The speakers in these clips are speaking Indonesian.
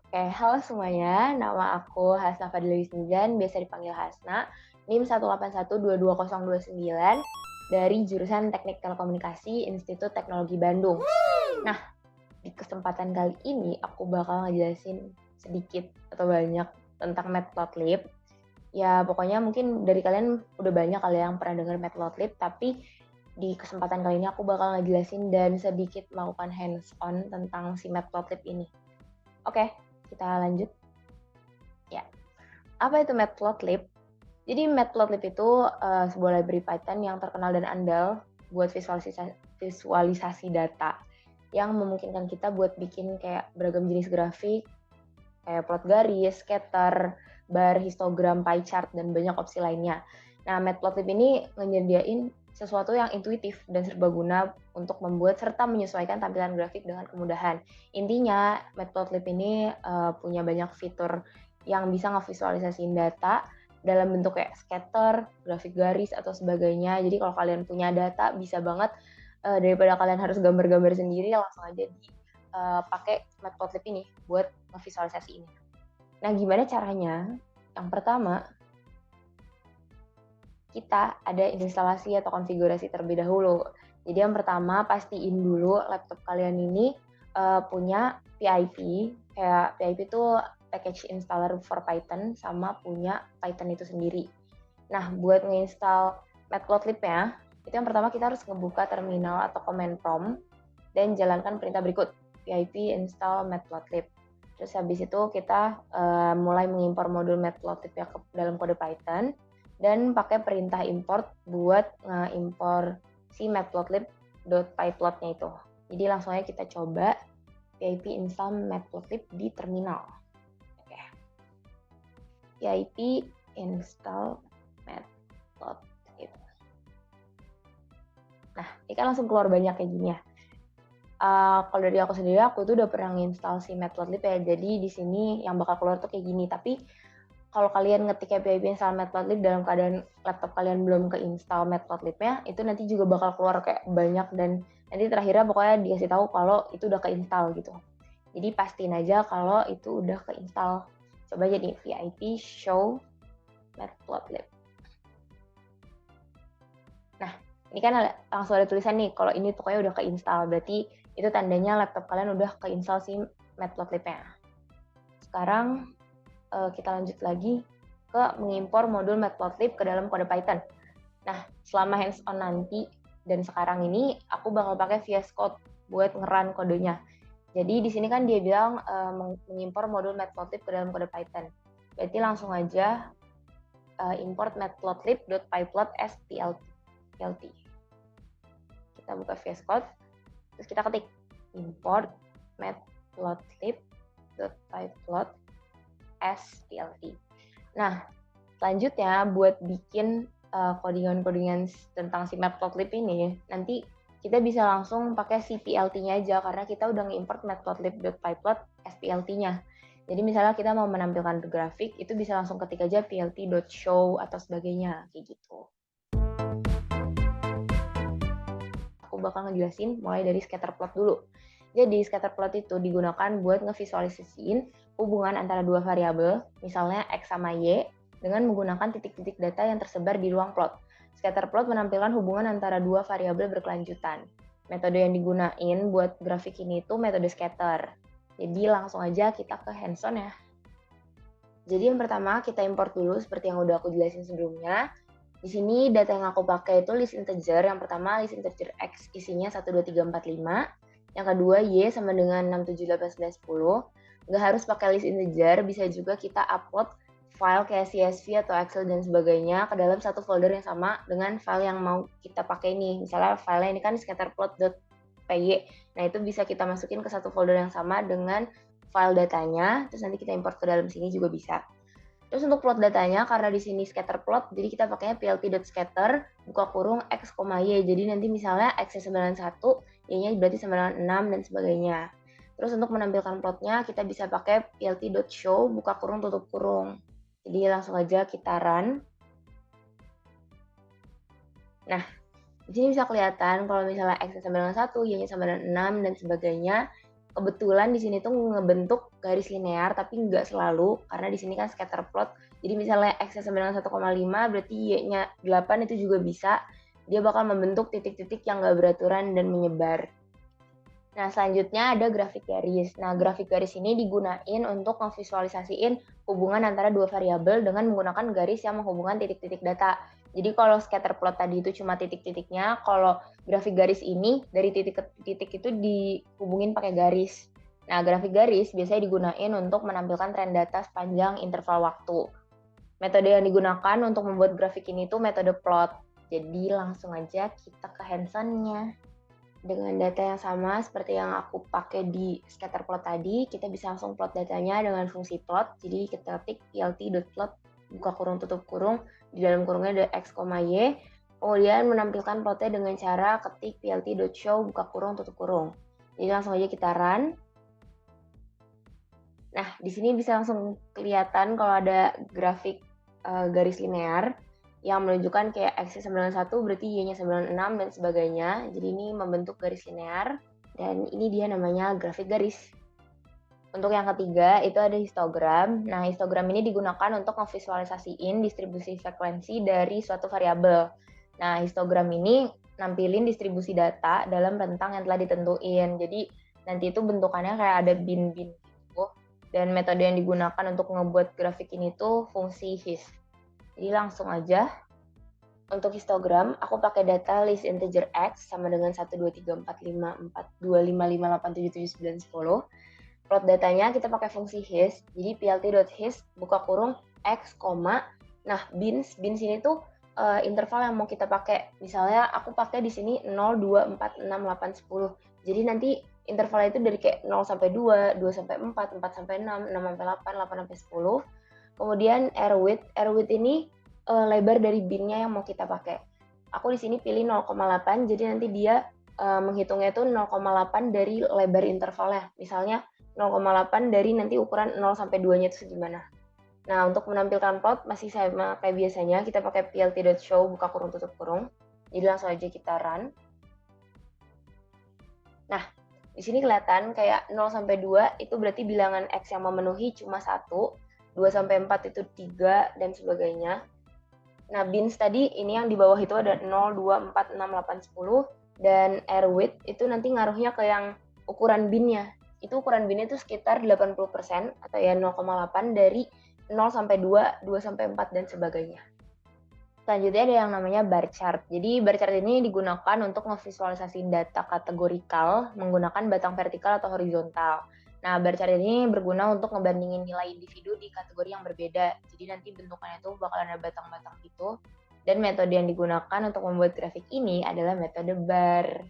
Oke, halo semuanya. Nama aku Hasna Fadila Wisnizan, biasa dipanggil Hasna. NIM 1812229 dari jurusan Teknik Telekomunikasi Institut Teknologi Bandung. Nah, di kesempatan kali ini aku bakal ngejelasin sedikit atau banyak tentang Matplotlib. Ya, pokoknya mungkin dari kalian udah banyak kali yang pernah dengar Matplotlib, tapi di kesempatan kali ini aku bakal ngejelasin dan sedikit melakukan hands-on tentang si Matplotlib ini. Oke, kita lanjut. Ya, apa itu Matplotlib? Jadi Matplotlib itu sebuah library Python yang terkenal dan andal buat visualisasi data yang memungkinkan kita buat bikin kayak beragam jenis grafik, kayak plot garis, scatter, bar, histogram, pie chart, dan banyak opsi lainnya. Nah, Matplotlib ini menyediain sesuatu yang intuitif dan serbaguna untuk membuat serta menyesuaikan tampilan grafik dengan kemudahan. Intinya, Matplotlib ini punya banyak fitur yang bisa ngevisualisasiin data dalam bentuk kayak scatter, grafik garis, atau sebagainya. Jadi kalau kalian punya data, bisa banget daripada kalian harus gambar-gambar sendiri, langsung aja pakai Matplotlib ini buat ngevisualisasi ini. Nah, gimana caranya? Yang pertama, kita ada instalasi atau konfigurasi terlebih dahulu. Jadi yang pertama, pastiin dulu laptop kalian ini punya PIP. Kayak PIP itu Package Installer for Python, sama punya Python itu sendiri. Nah, buat nge-install Matplotlib-nya, itu yang pertama kita harus ngebuka terminal atau command prompt dan jalankan perintah berikut, pip install matplotlib. Terus habis itu kita mulai mengimpor modul matplotlib ya ke dalam kode Python dan pakai perintah import buat nge-impor si matplotlib.pyplotnya itu. Jadi langsung aja kita coba pip install matplotlib di terminal. Oke. Pip install matplotlib. Nah, ini kan langsung keluar banyak kayak gini ya. Kalau dari aku sendiri, aku tuh udah pernah nginstal si Matplotlib ya. Jadi di sini yang bakal keluar tuh kayak gini. Tapi kalau kalian ngetik pip install Matplotlib dalam keadaan laptop kalian belum keinstall Matplotlib-nya, itu nanti juga bakal keluar kayak banyak dan nanti terakhirnya pokoknya dikasih tahu kalau itu udah keinstall gitu. Jadi pastiin aja kalau itu udah keinstall. Coba aja nih pip show Matplotlib. Nah, ini kan langsung ada tulisan nih, kalau ini pokoknya udah keinstall, berarti itu tandanya laptop kalian udah keinstall si Matplotlib-nya. Sekarang kita lanjut lagi ke mengimpor modul Matplotlib ke dalam kode Python. Nah, selama hands-on nanti dan sekarang ini, aku bakal pakai VS Code buat ngeran kodenya. Jadi di sini kan dia bilang mengimpor modul Matplotlib ke dalam kode Python. Berarti langsung aja import matplotlib.pyplot as plt. Kita buka VS Code, terus kita ketik import matplotlib.pyplot as plt. Nah, selanjutnya buat bikin codingan-codingan tentang si matplotlib ini, nanti kita bisa langsung pakai si plt-nya aja karena kita udah nge-import matplotlib.pyplot as plt-nya. Jadi misalnya kita mau menampilkan grafik, itu bisa langsung ketik aja plt.show atau sebagainya, kayak gitu. Aku bakal ngejelasin mulai dari scatterplot dulu. Jadi scatterplot itu digunakan buat ngevisualisasiin hubungan antara dua variabel, misalnya X sama Y, dengan menggunakan titik-titik data yang tersebar di ruang plot. Scatterplot menampilkan hubungan antara dua variabel berkelanjutan. Metode yang digunain buat grafik ini itu metode scatter. Jadi langsung aja kita ke hands-on ya. Jadi yang pertama kita import dulu seperti yang udah aku jelasin sebelumnya. Di sini data yang aku pakai itu list integer. Yang pertama list integer X isinya 1, 2, 3, 4, 5. Yang kedua Y sama dengan 6, 7, 8, 9, 10. Nggak harus pakai list integer, bisa juga kita upload file kayak CSV atau Excel dan sebagainya ke dalam satu folder yang sama dengan file yang mau kita pakai nih. Misalnya filenya ini kan scatterplot.py. Nah itu bisa kita masukin ke satu folder yang sama dengan file datanya, terus nanti kita import ke dalam sini juga bisa. Terus untuk plot datanya, karena di sini scatter plot, jadi kita pakainya plt.scatter, buka kurung x, y. Jadi nanti misalnya x-nya 91, y-nya berarti 96, dan sebagainya. Terus untuk menampilkan plotnya, kita bisa pakai plt.show, buka kurung, tutup kurung. Jadi langsung aja kita run. Nah, di sini bisa kelihatan kalau misalnya x-nya 91, y-nya 96, dan sebagainya, kebetulan di sini tuh ngebentuk garis linear, tapi nggak selalu, karena di sini kan scatter plot. Jadi misalnya X-nya sama dengan 1,5, berarti Y-nya 8 itu juga bisa. Dia bakal membentuk titik-titik yang nggak beraturan dan menyebar. Nah, selanjutnya ada grafik garis. Nah, grafik garis ini digunain untuk memvisualisasiin hubungan antara dua variabel dengan menggunakan garis yang menghubungkan titik-titik data. Jadi kalau scatter plot tadi itu cuma titik-titiknya, kalau grafik garis ini dari titik ke titik itu dihubungin pakai garis. Nah, grafik garis biasanya digunain untuk menampilkan tren data sepanjang interval waktu. Metode yang digunakan untuk membuat grafik ini tuh metode plot. Jadi langsung aja kita ke hands-on-nya. Dengan data yang sama seperti yang aku pakai di scatter plot tadi, kita bisa langsung plot datanya dengan fungsi plot. Jadi kita ketik plt.plot, buka kurung tutup kurung, di dalam kurungnya ada x, y. Kemudian menampilkan plotnya dengan cara ketik plt.show, buka kurung tutup kurung. Jadi langsung aja kita run. Nah, di sini bisa langsung kelihatan kalau ada grafik garis linear yang menunjukkan kayak X-nya 91 berarti Y-nya 96 dan sebagainya. Jadi ini membentuk garis linear dan ini dia namanya grafik garis. Untuk yang ketiga itu ada histogram. Nah, histogram ini digunakan untuk memvisualisasiin distribusi frekuensi dari suatu variabel. Nah, histogram ini nampilin distribusi data dalam rentang yang telah ditentuin. Jadi nanti itu bentukannya kayak ada bin-bin gitu. Dan metode yang digunakan untuk membuat grafik ini tuh fungsi his. Jadi langsung aja, untuk histogram, aku pakai data list integer x sama dengan 1, 2, 3, 4, 5, 4, 2, 5, 5, 8, 7, 7, 9, 10. Plot datanya kita pakai fungsi his, jadi plt.his, buka kurung, x, nah bins ini tuh interval yang mau kita pakai. Misalnya aku pakai di sini 0, 2, 4, 6, 8, 10. Jadi nanti intervalnya itu dari kayak 0 sampai 2, 2 sampai 4, 4 sampai 6, 6 sampai 8, 8 sampai 10. Kemudian air width ini lebar dari binnya yang mau kita pakai. Aku di sini pilih 0,8, jadi nanti dia menghitungnya itu 0,8 dari lebar intervalnya. Misalnya 0,8 dari nanti ukuran 0 sampai 2-nya itu segimana. Nah, untuk menampilkan plot masih sama kayak biasanya, kita pakai plt.show, buka kurung tutup kurung. Jadi langsung aja kita run. Nah, di sini kelihatan kayak 0 sampai 2 itu berarti bilangan X yang memenuhi cuma 1, 2 sampai 4 itu 3, dan sebagainya. Nah, bins tadi ini yang di bawah itu ada 0, 2, 4, 6, 8, 10, dan air width itu nanti ngaruhnya ke yang ukuran binnya. Itu ukuran binnya itu sekitar 80% atau ya 0,8 dari 0 sampai 2, 2 sampai 4, dan sebagainya. Selanjutnya ada yang namanya bar chart. Jadi bar chart ini digunakan untuk memvisualisasi data kategorikal menggunakan batang vertikal atau horizontal. Nah, bar chart ini berguna untuk ngebandingin nilai individu di kategori yang berbeda. Jadi nanti bentukannya itu bakal ada batang-batang gitu. Dan metode yang digunakan untuk membuat grafik ini adalah metode bar.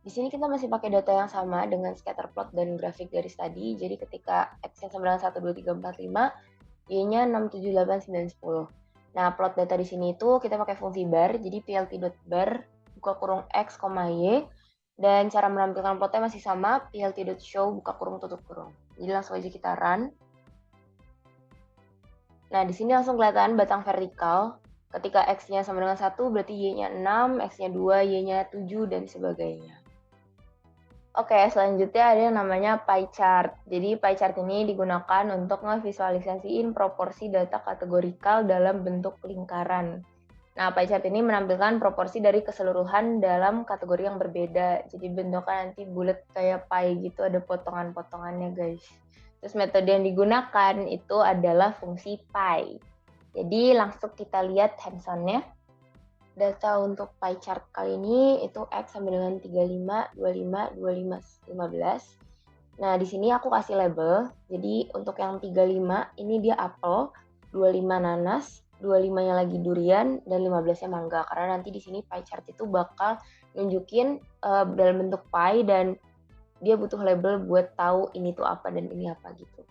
Di sini kita masih pakai data yang sama dengan scatter plot dan grafik garis tadi. Jadi ketika X-nya 9, 1, 2, 3, 4, 5, Y-nya 6, 7, 8, 9, 10. Nah, plot data di sini itu kita pakai fungsi bar, jadi plt.bar, buka kurung X, Y, dan cara menampilkan plotnya masih sama, plt.show, buka kurung tutup kurung. Jadi langsung aja kita run. Nah, di sini langsung kelihatan batang vertikal. Ketika X-nya sama dengan 1, berarti Y-nya 6, X-nya 2, Y-nya 7, dan sebagainya. Oke, selanjutnya ada yang namanya pie chart. Jadi pie chart ini digunakan untuk ngevisualisasiin proporsi data kategorikal dalam bentuk lingkaran. Nah, pie chart ini menampilkan proporsi dari keseluruhan dalam kategori yang berbeda. Jadi bentuknya nanti bulat kayak pie gitu, ada potongan-potongannya guys. Terus metode yang digunakan itu adalah fungsi pie. Jadi langsung kita lihat hands-on-nya. Data untuk pie chart kali ini itu X sama dengan 35, 25, 25, 15. Nah, di sini aku kasih label. Jadi untuk yang 35 ini dia apel, 25 nanas, 25-nya lagi durian, dan 15-nya mangga. Karena nanti di sini pie chart itu bakal nunjukin dalam bentuk pie dan dia butuh label buat tahu ini tuh apa dan ini apa gitu.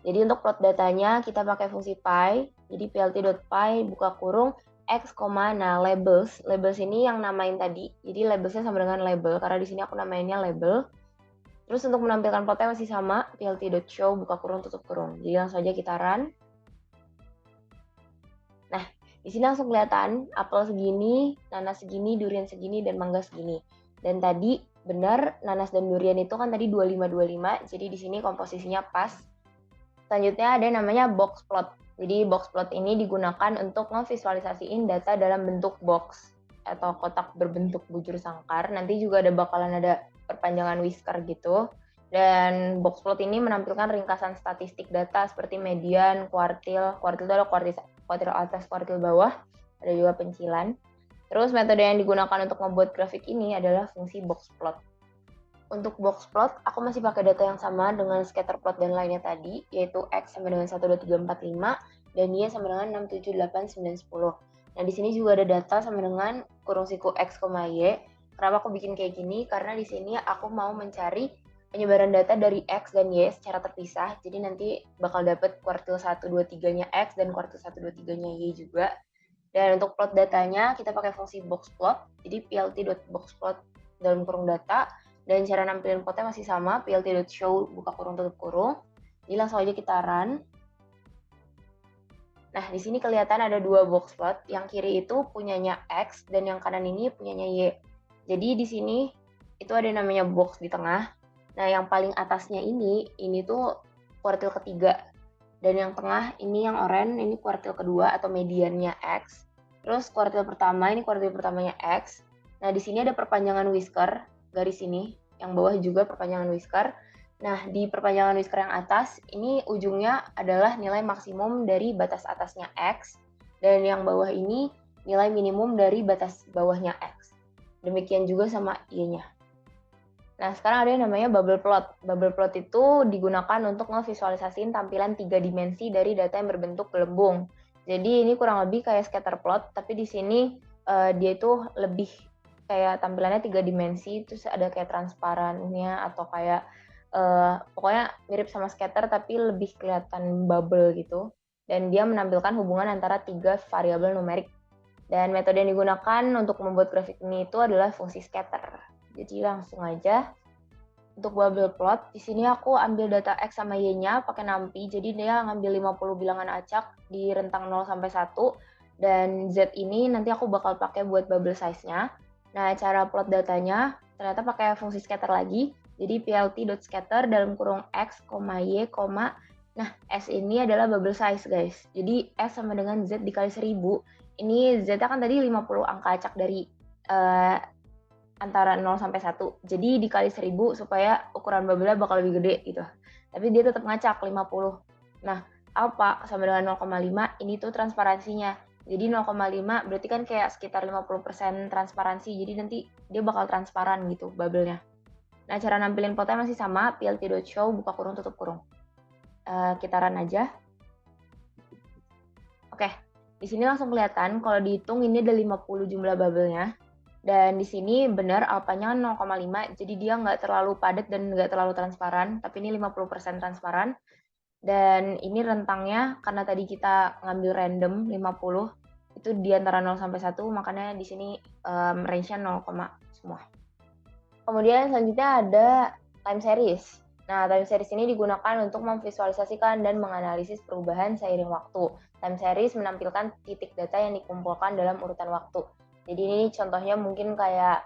Jadi untuk plot datanya kita pakai fungsi pie. Jadi plt.pie buka kurung X, nah labels ini yang namain tadi. Jadi labelsnya sama dengan label karena di sini aku namainnya label. Terus untuk menampilkan plotnya masih sama, plt.show buka kurung tutup kurung. Jadi langsung aja kita run. Nah, di sini langsung kelihatan apel segini, nanas segini, durian segini, dan mangga segini. Dan tadi benar, nanas dan durian itu kan tadi 25-25, jadi di sini komposisinya pas. Selanjutnya ada yang namanya box plot. Jadi box plot ini digunakan untuk ngevisualisasiin data dalam bentuk box atau kotak berbentuk bujur sangkar. Nanti juga bakalan ada perpanjangan whisker gitu. Dan box plot ini menampilkan ringkasan statistik data seperti median, kuartil. Kuartil itu ada kuartil atas, kuartil bawah. Ada juga pencilan. Terus metode yang digunakan untuk membuat grafik ini adalah fungsi box plot. Untuk box plot, aku masih pakai data yang sama dengan scatter plot dan lainnya tadi, yaitu X sama dengan 1, 2, 3, 4, 5, dan Y sama dengan 6, 7, 8, 9, 10. Nah, di sini juga ada data sama dengan kurung siku X, Y. Kenapa aku bikin kayak gini? Karena di sini aku mau mencari penyebaran data dari X dan Y secara terpisah. Jadi nanti bakal dapet kuartil 1, 2, 3-nya X dan kuartil 1, 2, 3-nya Y juga. Dan untuk plot datanya, kita pakai fungsi box plot. Jadi plt.boxplot dalam kurung data. Dan cara nampilin plotnya masih sama, plt.show buka kurung tutup kurung. Jadi langsung aja kita run. Nah, di sini kelihatan ada dua box plot. Yang kiri itu punyanya X dan yang kanan ini punyanya Y. Jadi di sini itu ada namanya box di tengah. Nah, yang paling atasnya ini tuh kuartil ketiga. Dan yang tengah ini yang oranye, ini kuartil kedua atau mediannya X. Terus kuartil pertama, ini kuartil pertamanya X. Nah, di sini ada perpanjangan whisker, garis ini. Yang bawah juga perpanjangan whisker. Nah, di perpanjangan whisker yang atas, ini ujungnya adalah nilai maksimum dari batas atasnya X. Dan yang bawah ini nilai minimum dari batas bawahnya X. Demikian juga sama Y-nya. Nah, sekarang ada yang namanya bubble plot. Bubble plot itu digunakan untuk ngevisualisasiin tampilan 3 dimensi dari data yang berbentuk gelembung. Jadi ini kurang lebih kayak scatter plot, tapi di sini dia itu lebih kayak tampilannya 3 dimensi, terus ada kayak transparannya atau kayak pokoknya mirip sama scatter tapi lebih kelihatan bubble gitu. Dan dia menampilkan hubungan antara 3 variabel numerik. Dan metode yang digunakan untuk membuat grafik ini itu adalah fungsi scatter. Jadi langsung aja untuk bubble plot, di sini aku ambil data X sama Y-nya pakai NumPy. Jadi dia ngambil 50 bilangan acak di rentang 0 sampai 1 dan Z ini nanti aku bakal pakai buat bubble size-nya. Nah, cara plot datanya ternyata pakai fungsi scatter lagi. Jadi plt.scatter dalam kurung X, Y, nah S ini adalah bubble size, guys. Jadi S sama dengan Z dikali 1000. Ini Z kan tadi 50 angka acak dari antara 0 sampai 1. Jadi dikali 1000 supaya ukuran bubble-nya bakal lebih gede gitu. Tapi dia tetap ngacak 50. Nah, alpha sama dengan 0,5 ini tuh transparansinya. Jadi 0,5 berarti kan kayak sekitar 50% transparansi. Jadi nanti dia bakal transparan gitu bubble-nya. Nah, cara nampilin plotnya masih sama, plt.show buka kurung tutup kurung. Kita run aja. Oke, di sini langsung kelihatan kalau dihitung ini ada 50 jumlah bubble-nya. Dan di sini benar alpanya 0,5, jadi dia nggak terlalu padat dan nggak terlalu transparan, tapi ini 50% transparan. Dan ini rentangnya, karena tadi kita ngambil random 50, itu di antara 0 sampai 1, makanya di sini range-nya 0, semua. Kemudian selanjutnya ada time series. Nah, time series ini digunakan untuk memvisualisasikan dan menganalisis perubahan seiring waktu. Time series menampilkan titik data yang dikumpulkan dalam urutan waktu. Jadi ini contohnya mungkin kayak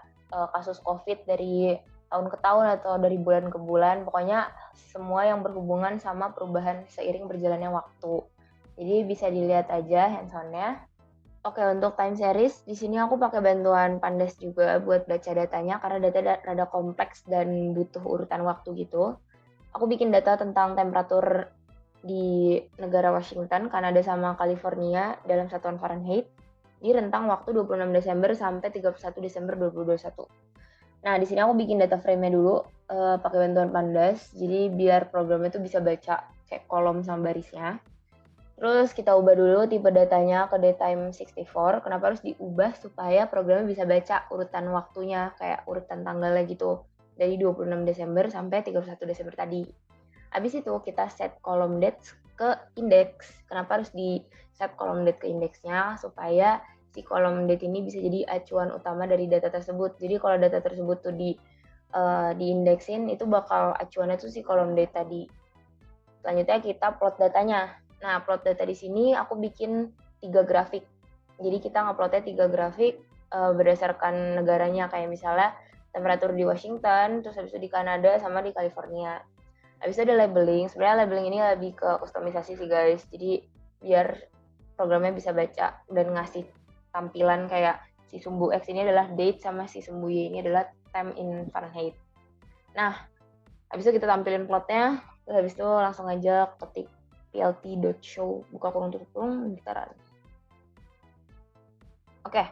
kasus COVID dari tahun ke tahun atau dari bulan ke bulan. Pokoknya semua yang berhubungan sama perubahan seiring berjalannya waktu. Jadi bisa dilihat aja hands-on-nya. Oke, untuk time series, di sini aku pakai bantuan Pandas juga buat baca datanya karena data rada kompleks dan butuh urutan waktu gitu. Aku bikin data tentang temperatur di negara Washington, Kanada sama California dalam satuan Fahrenheit di rentang waktu 26 Desember sampai 31 Desember 2021. Nah, di sini aku bikin data frame-nya dulu pakai bantuan Pandas, jadi biar programnya tuh bisa baca kayak kolom sama barisnya. Terus kita ubah dulu tipe datanya ke datetime 64. Kenapa harus diubah? Supaya programnya bisa baca urutan waktunya, kayak urutan tanggalnya gitu. Dari 26 Desember sampai 31 Desember tadi. Habis itu kita set column dates ke index. Kenapa harus di set column date ke indeksnya? Supaya si column date ini bisa jadi acuan utama dari data tersebut. Jadi kalau data tersebut tuh diindeksin, itu bakal acuannya tuh si column date tadi. Selanjutnya kita plot datanya. Nah, plot data di sini aku bikin 3 grafik. Jadi kita ngeplotnya 3 grafik berdasarkan negaranya. Kayak misalnya temperatur di Washington, terus habis itu di Kanada sama di California. Habis itu ada labeling. Sebenarnya labeling ini lebih ke kustomisasi sih guys. Jadi biar programnya bisa baca dan ngasih tampilan kayak si sumbu X ini adalah date sama si sumbu Y ini adalah time in Fahrenheit. Nah, habis itu kita tampilin plotnya, terus habis itu langsung aja ketik plt.show, buka kurung tutup kurung, gitaran. Oke,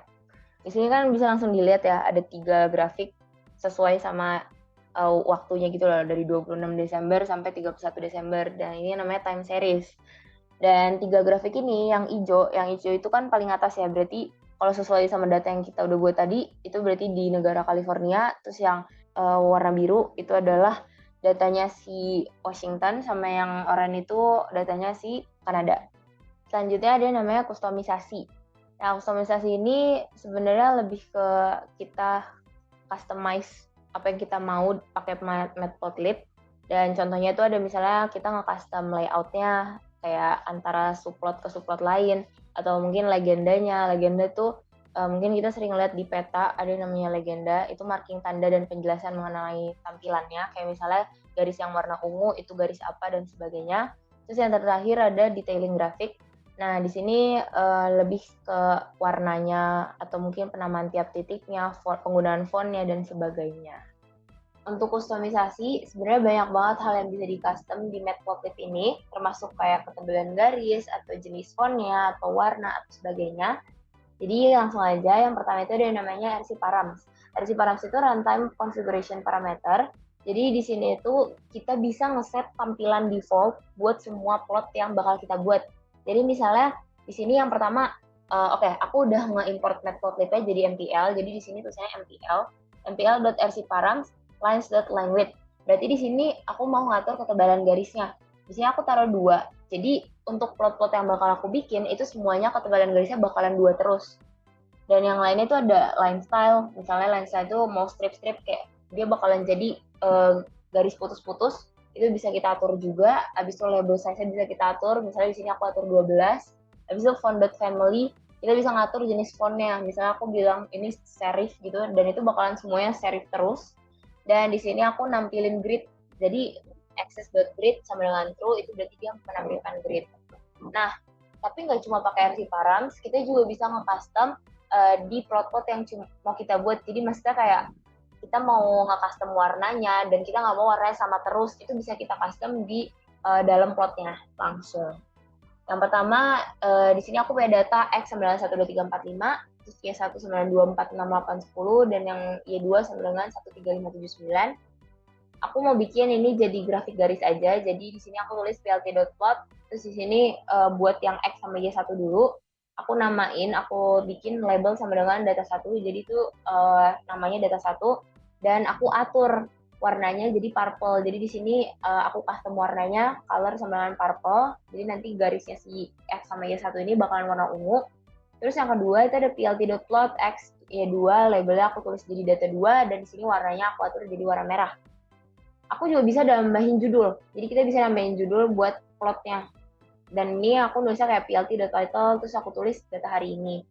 di sini kan bisa langsung dilihat ya, ada 3 grafik sesuai sama waktunya gitu loh, dari 26 Desember sampai 31 Desember, dan ini namanya time series. Dan 3 grafik ini yang hijau itu kan paling atas ya, berarti kalau sesuai sama data yang kita udah buat tadi, itu berarti di negara California, terus yang warna biru itu adalah datanya si Washington, sama yang oranye itu datanya si Kanada. Selanjutnya ada namanya kustomisasi. Nah, kustomisasi ini sebenarnya lebih ke kita customize apa yang kita mau pakai Matplotlib. Dan contohnya itu ada misalnya kita nge-custom layout-nya kayak antara subplot ke subplot lain, atau mungkin legendanya. Legenda tuh mungkin kita sering lihat di peta ada yang namanya legenda, itu marking tanda dan penjelasan mengenai tampilannya, kayak misalnya garis yang warna ungu itu garis apa dan sebagainya. Terus yang terakhir ada detailing grafik. Nah, di sini lebih ke warnanya atau mungkin penamaan tiap titiknya, penggunaan fontnya dan sebagainya. Untuk kustomisasi, sebenarnya banyak banget hal yang bisa di-custom di Matplotlib ini, termasuk kayak ketebalan garis, atau jenis fontnya, atau warna, atau sebagainya. Jadi langsung aja, yang pertama itu ada yang namanya RC Params. RC Params itu Runtime Configuration Parameter. Jadi di sini itu kita bisa ngeset tampilan default buat semua plot yang bakal kita buat. Jadi misalnya di sini yang pertama, aku udah nge-import Matplotlib-nya jadi MPL. Jadi di sini tulisannya mpl.rcparams lines.linewidth. Berarti di sini aku mau ngatur ketebalan garisnya. Di sini aku taruh 2. Jadi untuk plot-plot yang bakal aku bikin itu semuanya ketebalan garisnya bakalan 2 terus. Dan yang lainnya itu ada line style. Misalnya line style itu mau strip-strip kayak dia bakalan jadi garis putus-putus, itu bisa kita atur juga. Habis itu label size-nya bisa kita atur. Misalnya di sini aku atur 12. Habis itu font.family, kita bisa ngatur jenis fontnya. Misalnya aku bilang ini serif gitu, dan itu bakalan semuanya serif terus. Dan di sini aku nampilin grid. Jadi access.grid sama dengan true, itu berarti dia menampilkan grid. Nah, tapi nggak cuma pakai RC Params, kita juga bisa nge-custom di plot-plot yang mau kita buat. Jadi maksudnya kayak kita mau nge-custom warnanya dan kita nggak mau warnanya sama terus, itu bisa kita custom di dalam plotnya langsung. Yang pertama, di sini aku punya data X912345, terus Y1 9246810, dan yang Y2 sama dengan 13579. Aku mau bikin ini jadi grafik garis aja, jadi di sini aku tulis plt.plot, terus di sini buat yang X sama Y1 dulu, aku namain, aku bikin label sama dengan data 1, jadi itu namanya data 1, dan aku atur warnanya jadi purple. Jadi di sini aku custom warnanya color sama dengan purple, jadi nanti garisnya si X sama Y1 ini bakalan warna ungu. Terus yang kedua itu ada plt.plot X Y2, labelnya aku tulis jadi data 2, dan di sini warnanya aku atur jadi warna merah. Aku juga bisa nambahin judul. Jadi kita bisa nambahin judul buat plotnya. Dan ini aku nulisnya kayak plt.title, terus aku tulis data hari ini.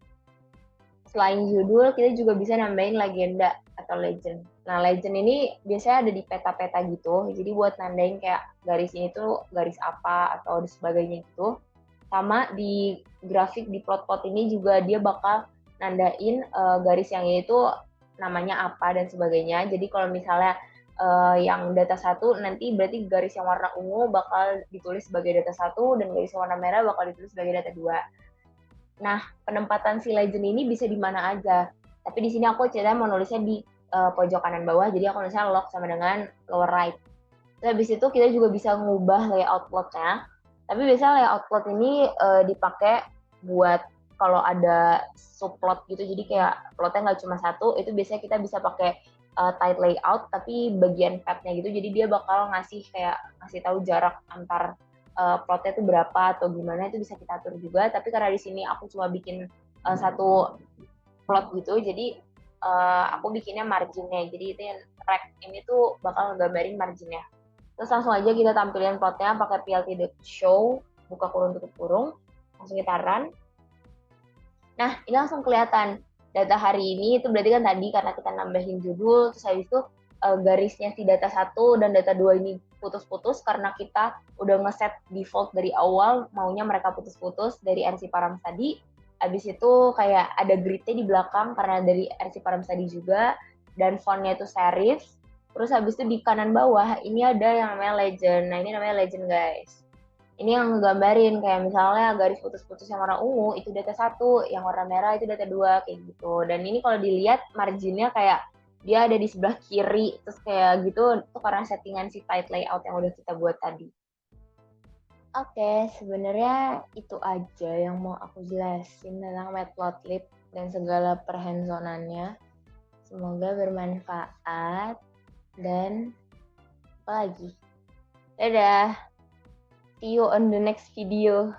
Selain judul, kita juga bisa nambahin legenda atau legend. Nah, legend ini biasanya ada di peta-peta gitu. Jadi buat nandain kayak garis ini tuh garis apa atau sebagainya gitu. Sama di grafik di plot-plot ini juga dia bakal nandain garis yang ini tuh namanya apa dan sebagainya. Jadi kalau misalnya yang data 1 nanti berarti garis yang warna ungu bakal ditulis sebagai data 1 dan garis yang warna merah bakal ditulis sebagai data 2. Nah, penempatan si legend ini bisa di mana aja. Tapi di sini aku ceritanya mau nulisnya di pojok kanan bawah, jadi aku nulisnya lock sama dengan lower right. Terus habis itu kita juga bisa ngubah layout plotnya. Tapi biasanya layout plot ini dipakai buat kalau ada subplot gitu, jadi kayak plotnya nggak cuma satu, itu biasanya kita bisa pakai tight layout, tapi bagian path-nya gitu, jadi dia bakal ngasih tahu jarak antar plotnya itu berapa atau gimana, itu bisa kita atur juga. Tapi karena di sini aku cuma bikin satu plot gitu, jadi aku bikinnya marginnya, jadi itu yang rect ini tuh bakal ngegambarin marginnya. Terus langsung aja kita tampilin plotnya pakai plt.show, buka kurung tutup kurung, langsung kita run. Nah, ini langsung kelihatan. data hari ini itu berarti kan tadi karena kita nambahin judul, terus habis itu garisnya si data 1 dan data 2 ini putus-putus karena kita udah ngeset default dari awal maunya mereka putus-putus dari RC Params tadi. Habis itu kayak ada gridnya di belakang karena dari RC Params tadi juga, dan fontnya itu serif. Terus habis itu di kanan bawah ini ada yang namanya legend. Nah ini namanya legend guys. Ini yang ngegambarin kayak misalnya garis putus-putus yang warna ungu itu data 1, yang warna merah itu data 2 kayak gitu. Dan ini kalau dilihat marginnya kayak dia ada di sebelah kiri, terus kayak gitu itu karena settingan si tight layout yang udah kita buat tadi. Oke, sebenarnya itu aja yang mau aku jelasin tentang Matplotlib dan segala perhands-on-annya. Semoga bermanfaat dan apa lagi? Dadah. See you on the next video.